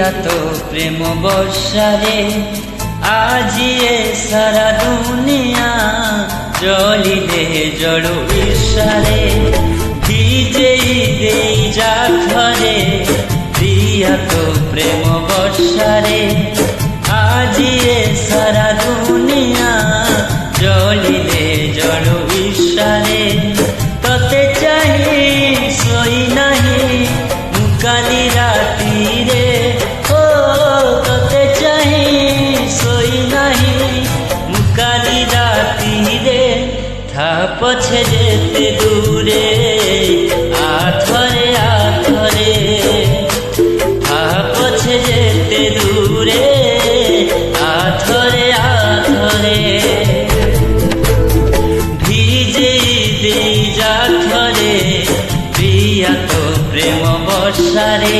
प्रिया तो प्रेम बर्षारे आज ये सारा दुनिया जलिले जड़ो ईर्षारे ভিজে দে যা ঘরে প্রিয়া তো প্রেম বর্ষারে आज ये सारा दुनिया जलिले जड़ो ईर्षारे तते चाही सोई नहीं मुकाली राती रे ओ तते चाही सोई नहीं मुकाली राती रे था पछे जेते दूरे आथरे आथरे था पछे जेते दूरे आथरे आथरे ভিজে দে যা ঘরে প্রিয়া তো প্রেম বর্ষারে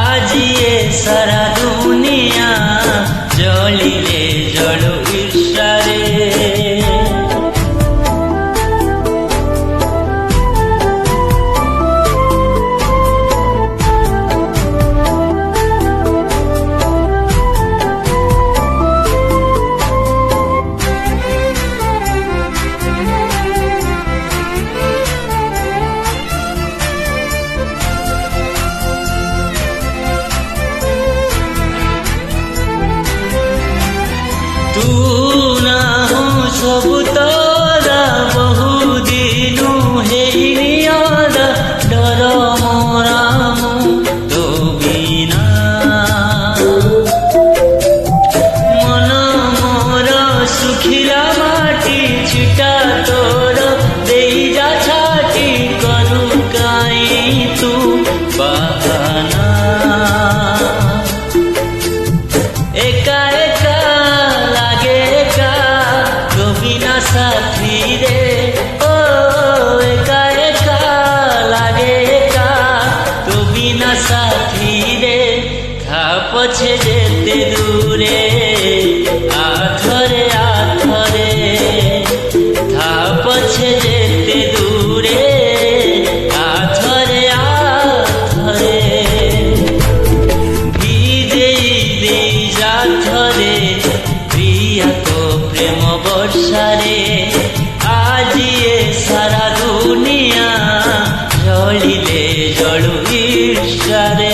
आज ये सारा दुनिया जलिले जड़ो ईर्षारे तू ना हो सब तारा बहु दिनु हे नियारा डर मोरा तो बिना मन मोरा सुखिला माटी छिटा तोर दे जा छाटी करू काई तू बहाना एका एका साथी रे ओ एका एका लागे एका तो बिना साथी रे खा पछे जेते दूरे आथरे आथरे खा पछे जेते दूरे आथरे आथरे ভিজে দে যা ঘরে প্রিয়া তো প্রেম বর্ষারে आज ये सारा दुनिया जलिले जड़ो ईर्षारे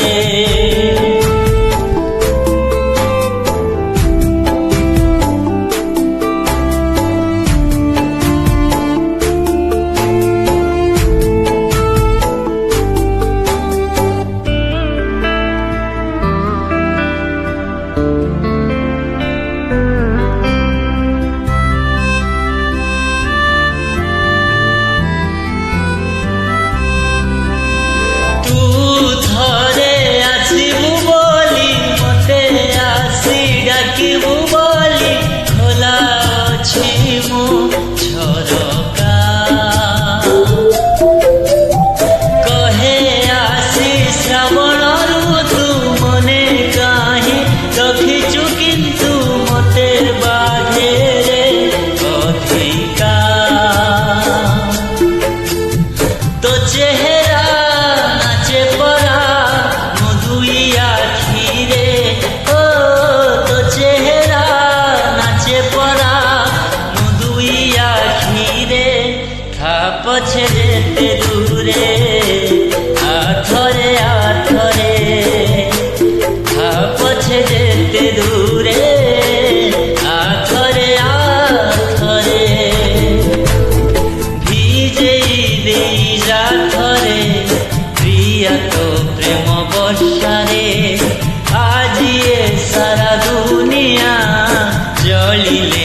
पछे जेते दूरे आथरे आथरे था पछे जेते दूरे आथरे आथरे ভিজে দে যা ঘরে প্রিয়া তো প্রেম বর্ষারে आज ये सारा दुनिया जलिले